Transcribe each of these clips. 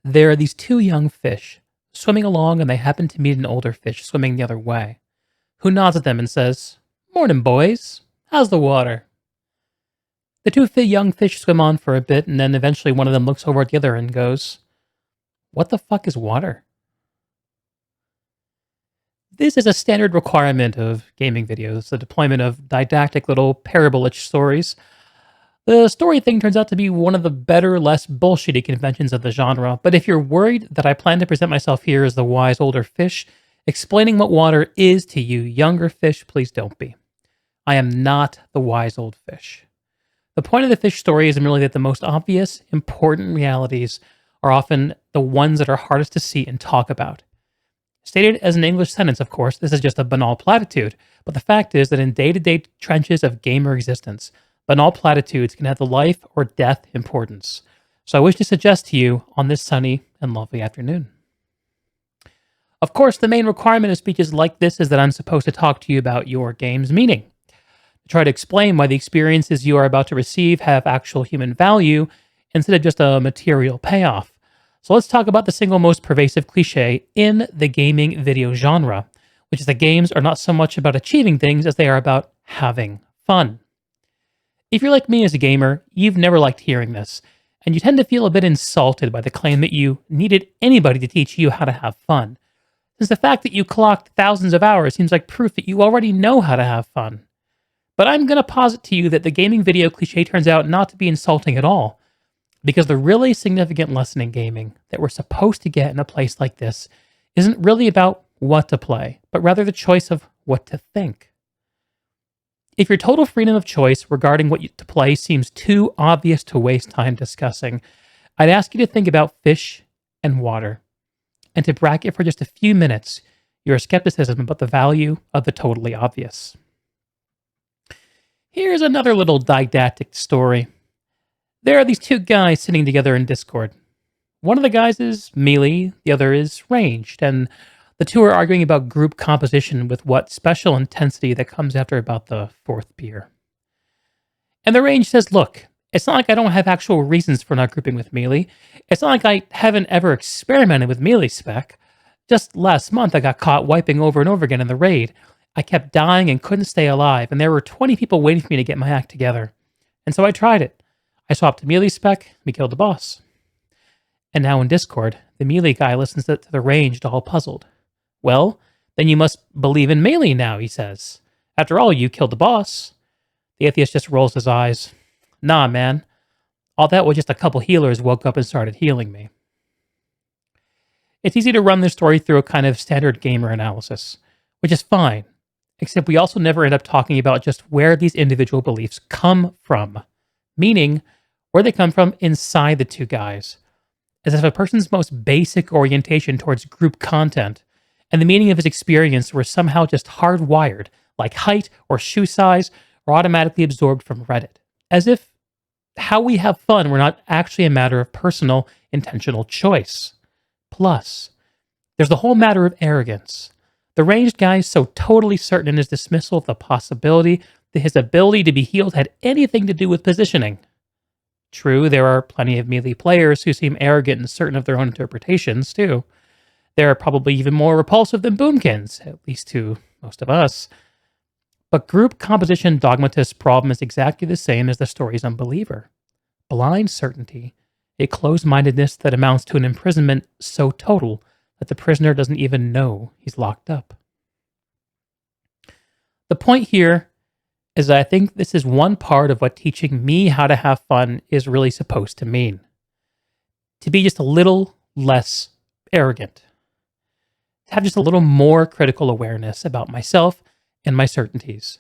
There are these two young fish swimming along, and they happen to meet an older fish swimming the other way, who nods at them and says, "Morning, boys. How's the water?" The two young fish swim on for a bit, and then eventually one of them looks over at the other and goes, "What the fuck is water?" This is a standard requirement of gaming videos, the deployment of didactic little parable-ish stories. The story thing turns out to be one of the better, less bullshitty conventions of the genre, but if you're worried that I plan to present myself here as the wise older fish, explaining what water is to you younger fish, please don't be. I am not the wise old fish. The point of the fish story is merely that the most obvious, important realities are often the ones that are hardest to see and talk about. Stated as an English sentence, of course, this is just a banal platitude, but the fact is that in day-to-day trenches of gamer existence, banal platitudes can have the life or death importance. So I wish to suggest to you on this sunny and lovely afternoon. Of course, the main requirement of speeches like this is that I'm supposed to talk to you about your game's meaning. To try to explain why the experiences you are about to receive have actual human value instead of just a material payoff. So let's talk about the single most pervasive cliche in the gaming video genre, which is that games are not so much about achieving things as they are about having fun. If you're like me as a gamer, you've never liked hearing this, and you tend to feel a bit insulted by the claim that you needed anybody to teach you how to have fun, since the fact that you clocked thousands of hours seems like proof that you already know how to have fun. But I'm going to posit to you that the gaming video cliche turns out not to be insulting at all, because the really significant lesson in gaming that we're supposed to get in a place like this isn't really about what to play, but rather the choice of what to think. If your total freedom of choice regarding what to play seems too obvious to waste time discussing, I'd ask you to think about fish and water, and to bracket for just a few minutes your skepticism about the value of the totally obvious. Here's another little didactic story. There are these two guys sitting together in Discord. One of the guys is melee, the other is ranged, and the two are arguing about group composition with what special intensity that comes after about the fourth beer. And the range says, "Look, it's not like I don't have actual reasons for not grouping with melee. It's not like I haven't ever experimented with melee spec. Just last month I got caught wiping over and over again in the raid. I kept dying and couldn't stay alive, and there were 20 people waiting for me to get my act together. And so I tried it. I swapped to melee spec, we killed the boss." And now in Discord, the melee guy listens to the ranged, all puzzled. "Well, then you must believe in melee now," he says. "After all, you killed the boss." The atheist just rolls his eyes. "Nah, man. All that was just a couple healers woke up and started healing me." It's easy to run this story through a kind of standard gamer analysis, which is fine, except we also never end up talking about just where these individual beliefs come from, meaning where they come from inside the two guys, as if a person's most basic orientation towards group content and the meaning of his experience were somehow just hardwired, like height or shoe size, or automatically absorbed from Reddit. As if how we have fun were not actually a matter of personal, intentional choice. Plus, there's the whole matter of arrogance. The ranged guy is so totally certain in his dismissal of the possibility that his ability to be healed had anything to do with positioning. True, there are plenty of melee players who seem arrogant and certain of their own interpretations, too. They're probably even more repulsive than boomkins, at least to most of us. But group composition dogmatist's problem is exactly the same as the story's unbeliever. Blind certainty, a closed-mindedness that amounts to an imprisonment so total that the prisoner doesn't even know he's locked up. The point here is that I think this is one part of what teaching me how to have fun is really supposed to mean. To be just a little less arrogant. To have just a little more critical awareness about myself and my certainties.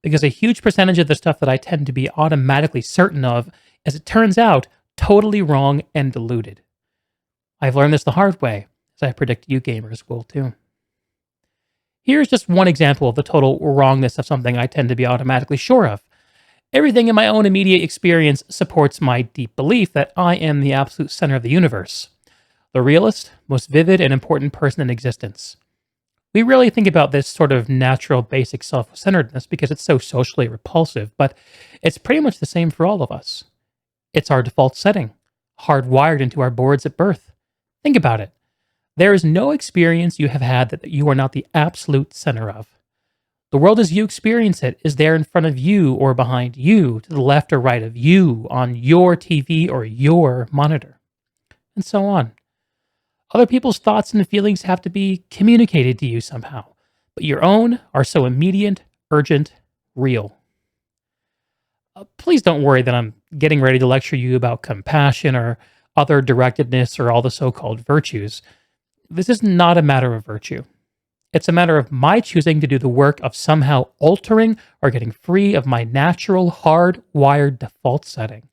Because a huge percentage of the stuff that I tend to be automatically certain of, as it turns out, totally wrong and deluded. I've learned this the hard way, as I predict you gamers will too. Here's just one example of the total wrongness of something I tend to be automatically sure of. Everything in my own immediate experience supports my deep belief that I am the absolute center of the universe. The realest, most vivid, and important person in existence. We rarely think about this sort of natural, basic self-centeredness because it's so socially repulsive, but it's pretty much the same for all of us. It's our default setting, hardwired into our boards at birth. Think about it. There is no experience you have had that you are not the absolute center of. The world as you experience it is there in front of you or behind you, to the left or right of you, on your TV or your monitor, and so on. Other people's thoughts and feelings have to be communicated to you somehow, but your own are so immediate, urgent, real. Please don't worry that I'm getting ready to lecture you about compassion or other directedness or all the so called virtues. This is not a matter of virtue. It's a matter of my choosing to do the work of somehow altering or getting free of my natural, hard-wired default setting,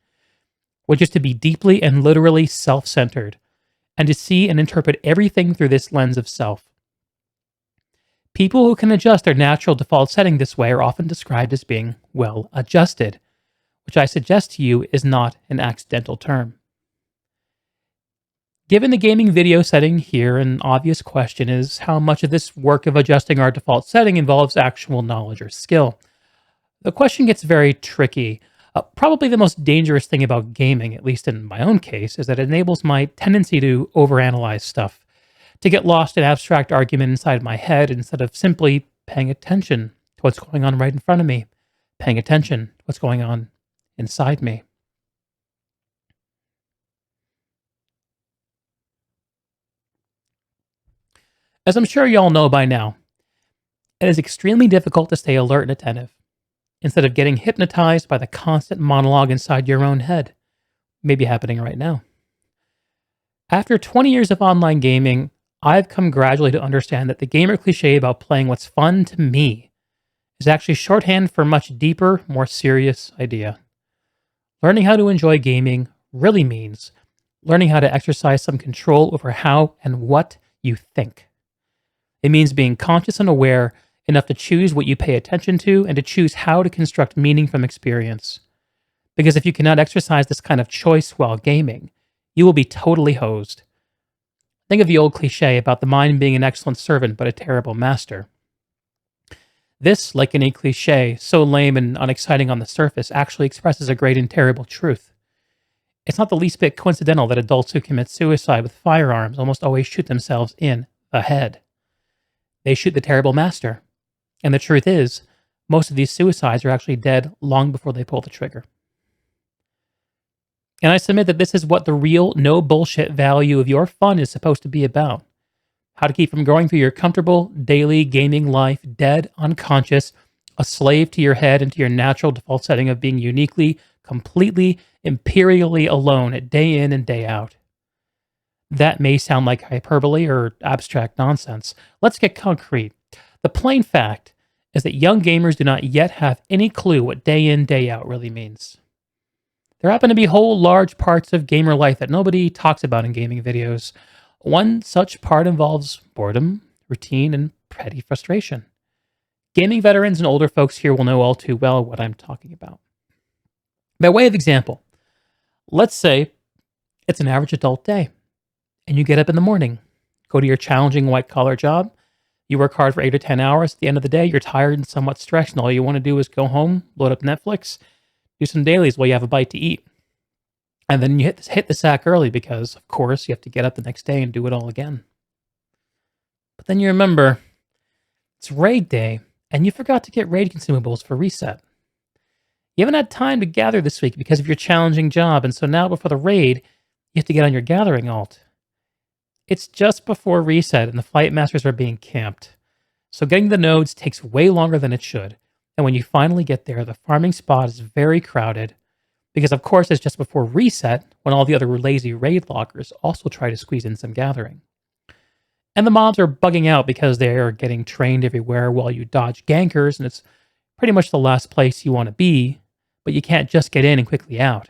which is to be deeply and literally self-centered, and to see and interpret everything through this lens of self. People who can adjust their natural default setting this way are often described as being well adjusted, which I suggest to you is not an accidental term. Given the gaming video setting here, an obvious question is how much of this work of adjusting our default setting involves actual knowledge or skill. The question gets very tricky. Probably the most dangerous thing about gaming, at least in my own case, is that it enables my tendency to overanalyze stuff, to get lost in abstract argument inside my head instead of simply paying attention to what's going on right in front of me, paying attention to what's going on inside me. As I'm sure you all know by now, it is extremely difficult to stay alert and attentive instead of getting hypnotized by the constant monologue inside your own head, maybe happening right now. After 20 years of online gaming, I've come gradually to understand that the gamer cliche about playing what's fun to me is actually shorthand for a much deeper, more serious idea. Learning how to enjoy gaming really means learning how to exercise some control over how and what you think. It means being conscious and aware enough to choose what you pay attention to and to choose how to construct meaning from experience. Because if you cannot exercise this kind of choice while gaming, you will be totally hosed. Think of the old cliche about the mind being an excellent servant but a terrible master. This, like any cliche, so lame and unexciting on the surface, actually expresses a great and terrible truth. It's not the least bit coincidental that adults who commit suicide with firearms almost always shoot themselves in the head. They shoot the terrible master. And the truth is, most of these suicides are actually dead long before they pull the trigger. And I submit that this is what the real, no bullshit value of your fun is supposed to be about. How to keep from going through your comfortable, daily gaming life, dead, unconscious, a slave to your head and to your natural default setting of being uniquely, completely, imperially alone at day in and day out. That may sound like hyperbole or abstract nonsense. Let's get concrete. The plain fact is that young gamers do not yet have any clue what day in, day out really means. There happen to be whole large parts of gamer life that nobody talks about in gaming videos. One such part involves boredom, routine, and petty frustration. Gaming veterans and older folks here will know all too well what I'm talking about. By way of example, let's say it's an average adult day, and you get up in the morning, go to your challenging white-collar job, you work hard for 8 or 10 hours. At the end of the day, you're tired and somewhat stressed, and all you want to do is go home, load up Netflix, do some dailies while you have a bite to eat. And then you hit the sack early because, of course, you have to get up the next day and do it all again. But then you remember, it's raid day, and you forgot to get raid consumables for reset. You haven't had time to gather this week because of your challenging job, and so now before the raid, you have to get on your gathering alt. It's just before reset, and the flight masters are being camped. So getting the nodes takes way longer than it should, and when you finally get there, the farming spot is very crowded, because of course it's just before reset when all the other lazy raid loggers also try to squeeze in some gathering. And the mobs are bugging out because they are getting trained everywhere while you dodge gankers, and it's pretty much the last place you want to be, but you can't just get in and quickly out.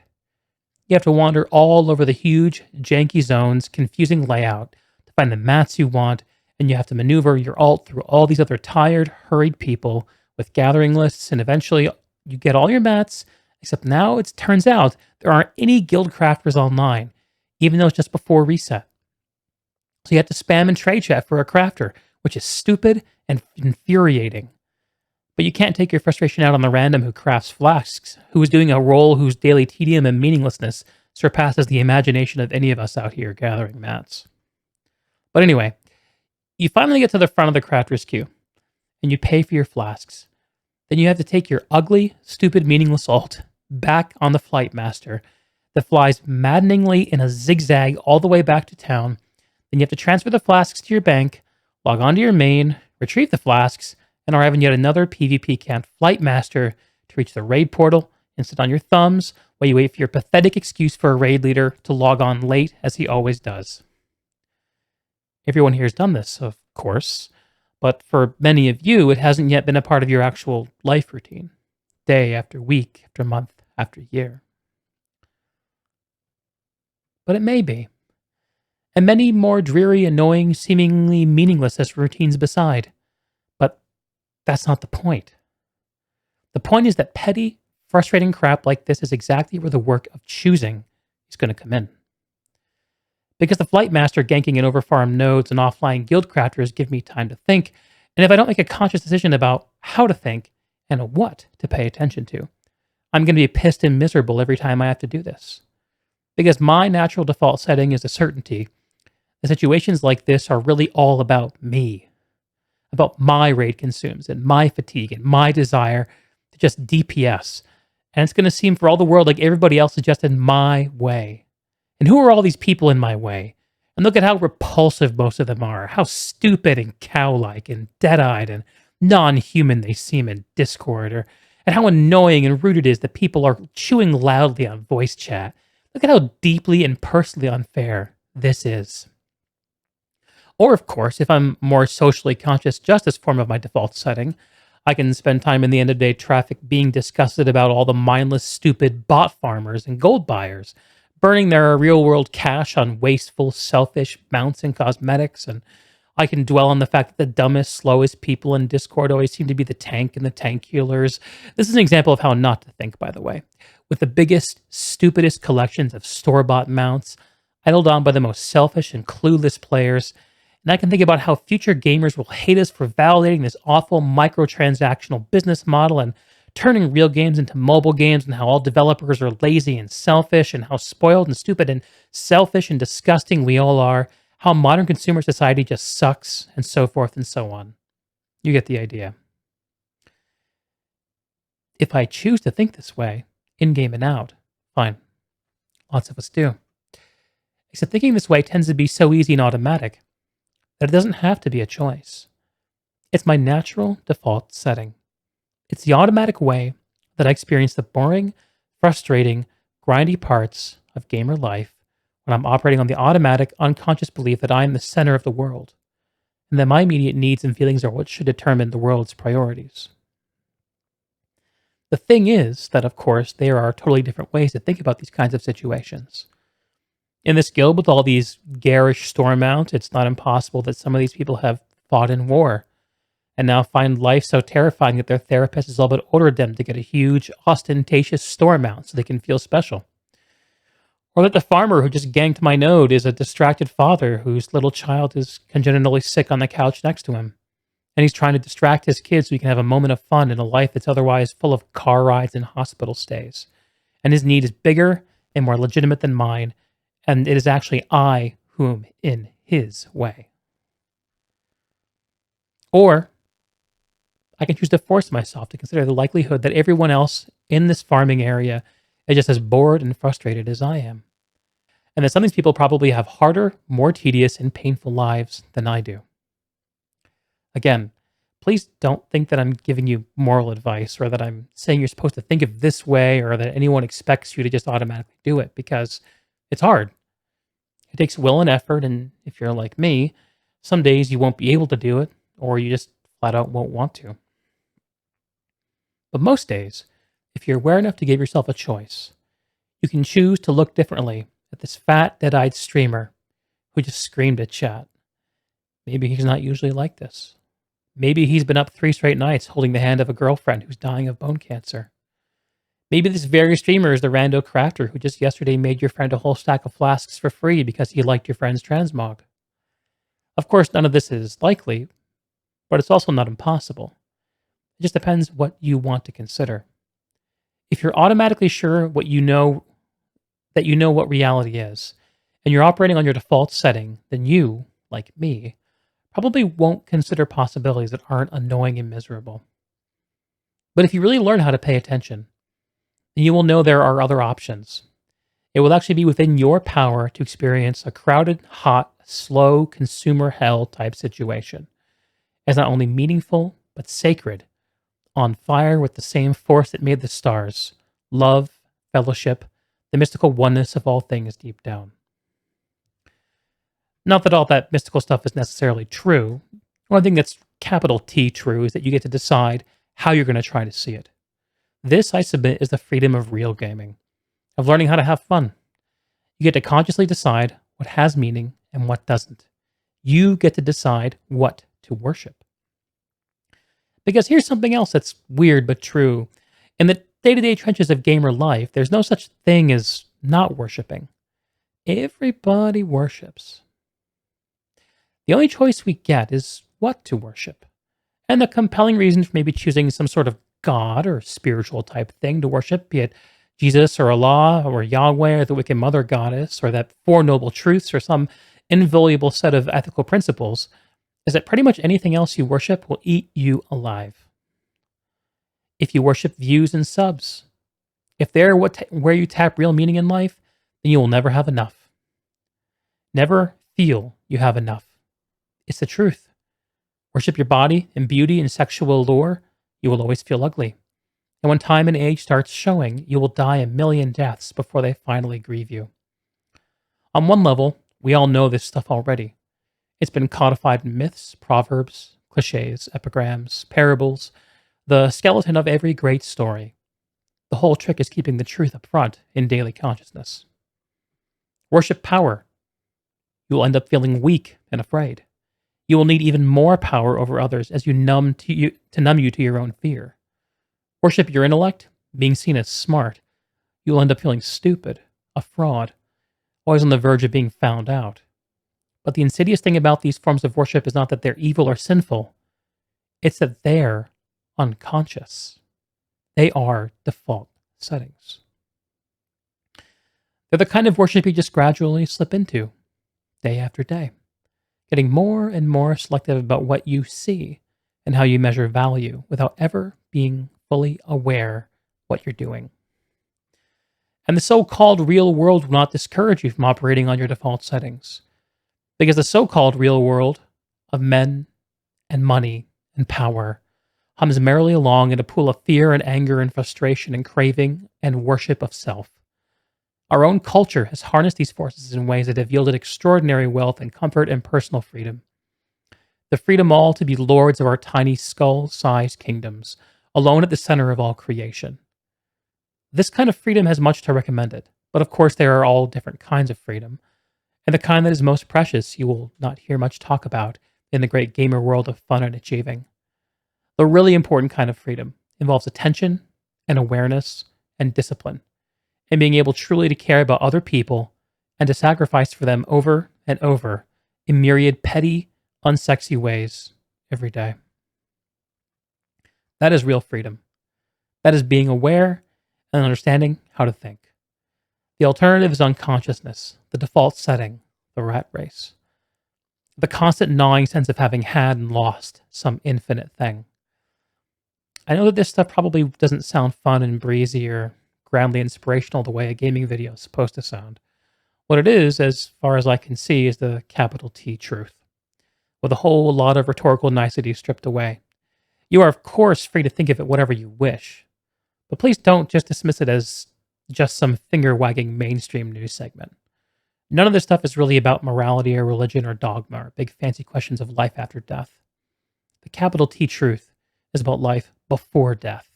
You have to wander all over the huge, janky zones, confusing layout to find the mats you want, and you have to maneuver your alt through all these other tired, hurried people with gathering lists, and eventually you get all your mats, except now it turns out there aren't any guild crafters online, even though it's just before reset. So you have to spam in trade chat for a crafter, which is stupid and infuriating. But you can't take your frustration out on the random who crafts flasks, who is doing a role whose daily tedium and meaninglessness surpasses the imagination of any of us out here gathering mats. But anyway, you finally get to the front of the crafter's queue and you pay for your flasks. Then you have to take your ugly, stupid, meaningless alt back on the flight master that flies maddeningly in a zigzag all the way back to town. Then you have to transfer the flasks to your bank, log onto your main, retrieve the flasks, and arrive in yet another PvP camp flight master to reach the raid portal and sit on your thumbs while you wait for your pathetic excuse for a raid leader to log on late as he always does. Everyone here has done this, of course, but for many of you, it hasn't yet been a part of your actual life routine, day after week after month after year. But it may be, and many more dreary, annoying, seemingly meaningless as routines beside. But that's not the point. The point is that petty, frustrating crap like this is exactly where the work of choosing is going to come in. Because the flight master ganking in overfarmed nodes and offline guild crafters give me time to think, and if I don't make a conscious decision about how to think and what to pay attention to, I'm going to be pissed and miserable every time I have to do this. Because my natural default setting is a certainty. The situations like this are really all about me, about my raid consumes and my fatigue and my desire to just DPS. And it's going to seem for all the world like everybody else is just in my way. And who are all these people in my way? And look at how repulsive most of them are, how stupid and cow-like and dead-eyed and non-human they seem in Discord, and how annoying and rude it is that people are chewing loudly on voice chat. Look at how deeply and personally unfair this is. Or, of course, if I'm more socially conscious, just as form of my default setting, I can spend time in the end-of-day traffic being disgusted about all the mindless, stupid bot farmers and gold buyers, burning their real-world cash on wasteful, selfish mounts and cosmetics, and I can dwell on the fact that the dumbest, slowest people in Discord always seem to be the tank and the tank healers. This is an example of how not to think, by the way. With the biggest, stupidest collections of store-bought mounts, idled on by the most selfish and clueless players, and I can think about how future gamers will hate us for validating this awful microtransactional business model and turning real games into mobile games, and how all developers are lazy and selfish, and how spoiled and stupid and selfish and disgusting we all are, how modern consumer society just sucks, and so forth and so on. You get the idea. If I choose to think this way, in-game and out, fine. Lots of us do. Except thinking this way tends to be so easy and automatic that it doesn't have to be a choice. It's my natural default setting. It's the automatic way that I experience the boring, frustrating, grindy parts of gamer life when I'm operating on the automatic, unconscious belief that I am the center of the world, and that my immediate needs and feelings are what should determine the world's priorities. The thing is that, of course, there are totally different ways to think about these kinds of situations. In this guild with all these garish storm mounts, it's not impossible that some of these people have fought in war and now find life so terrifying that their therapist has all but ordered them to get a huge, ostentatious store mount so they can feel special. Or that the farmer who just ganked my node is a distracted father whose little child is congenitally sick on the couch next to him, and he's trying to distract his kids so he can have a moment of fun in a life that's otherwise full of car rides and hospital stays. And his need is bigger and more legitimate than mine, and it is actually I who am in his way. Or I can choose to force myself to consider the likelihood that everyone else in this farming area is just as bored and frustrated as I am, and that some of these people probably have harder, more tedious, and painful lives than I do. Again, please don't think that I'm giving you moral advice or that I'm saying you're supposed to think of this way or that anyone expects you to just automatically do it, because it's hard. It takes will and effort, and if you're like me, some days you won't be able to do it, or you just flat out won't want to. But most days, if you're aware enough to give yourself a choice, you can choose to look differently at this fat, dead-eyed streamer who just screamed at chat. Maybe he's not usually like this. Maybe he's been up 3 straight nights holding the hand of a girlfriend who's dying of bone cancer. Maybe this very streamer is the rando crafter who just yesterday made your friend a whole stack of flasks for free because he liked your friend's transmog. Of course, none of this is likely, but it's also not impossible. It just depends what you want to consider. If you're automatically sure what you know, that you know what reality is, and you're operating on your default setting, then you, like me, probably won't consider possibilities that aren't annoying and miserable. But if you really learn how to pay attention, then you will know there are other options. It will actually be within your power to experience a crowded, hot, slow consumer hell type situation as not only meaningful, but sacred, on fire with the same force that made the stars love, fellowship, the mystical oneness of all things deep down. Not that all that mystical stuff is necessarily true. One thing that's capital T true is that you get to decide how you're going to try to see it. This, I submit, is the freedom of real gaming, of learning how to have fun. You get to consciously decide what has meaning and what doesn't. You get to decide what to worship. Because here's something else that's weird but true. In the day-to-day trenches of gamer life, there's no such thing as not worshiping. Everybody worships. The only choice we get is what to worship. And the compelling reason for maybe choosing some sort of god or spiritual type thing to worship, be it Jesus or Allah or Yahweh or the wicked mother goddess or that Four Noble Truths or some inviolable set of ethical principles, is that pretty much anything else you worship will eat you alive. If you worship views and subs, if they're where you tap real meaning in life, then you will never have enough. Never feel you have enough. It's the truth. Worship your body and beauty and sexual allure, you will always feel ugly. And when time and age starts showing, you will die a million deaths before they finally grieve you. On one level, we all know this stuff already. It's been codified in myths, proverbs, cliches, epigrams, parables, the skeleton of every great story. The whole trick is keeping the truth up front in daily consciousness. Worship power. You will end up feeling weak and afraid. You will need even more power over others as you numb you to your own fear. Worship your intellect, being seen as smart. You will end up feeling stupid, a fraud, always on the verge of being found out. But the insidious thing about these forms of worship is not that they're evil or sinful. It's that they're unconscious. They are default settings. They're the kind of worship you just gradually slip into, day after day, getting more and more selective about what you see and how you measure value without ever being fully aware what you're doing. And the so-called real world will not discourage you from operating on your default settings, because the so-called real world of men and money and power hums merrily along in a pool of fear and anger and frustration and craving and worship of self. Our own culture has harnessed these forces in ways that have yielded extraordinary wealth and comfort and personal freedom. The freedom all to be lords of our tiny skull-sized kingdoms, alone at the center of all creation. This kind of freedom has much to recommend it, but of course there are all different kinds of freedom, and the kind that is most precious you will not hear much talk about in the great gamer world of fun and achieving. The really important kind of freedom involves attention and awareness and discipline, and being able truly to care about other people and to sacrifice for them over and over in myriad petty, unsexy ways every day. That is real freedom. That is being aware and understanding how to think. The alternative is unconsciousness, the default setting, the rat race. The constant gnawing sense of having had and lost some infinite thing. I know that this stuff probably doesn't sound fun and breezy or grandly inspirational the way a gaming video is supposed to sound. What it is, as far as I can see, is the capital T truth, with a whole lot of rhetorical niceties stripped away. You are, of course, free to think of it whatever you wish, but please don't just dismiss it as just some finger-wagging mainstream news segment. None of this stuff is really about morality or religion or dogma or big fancy questions of life after death. The capital T truth is about life before death.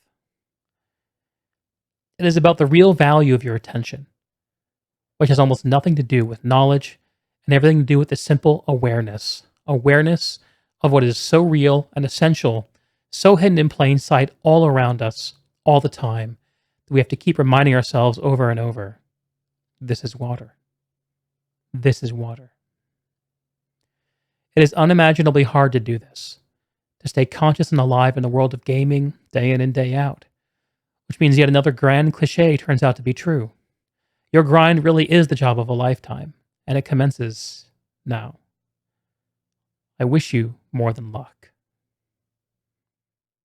It is about the real value of your attention, which has almost nothing to do with knowledge and everything to do with the simple awareness. Awareness of what is so real and essential, so hidden in plain sight all around us, all the time, that we have to keep reminding ourselves over and over. This is water. This is water. It is unimaginably hard to do this, to stay conscious and alive in the world of gaming day in and day out, which means yet another grand cliche turns out to be true. Your grind really is the job of a lifetime, and it commences now. I wish you more than luck.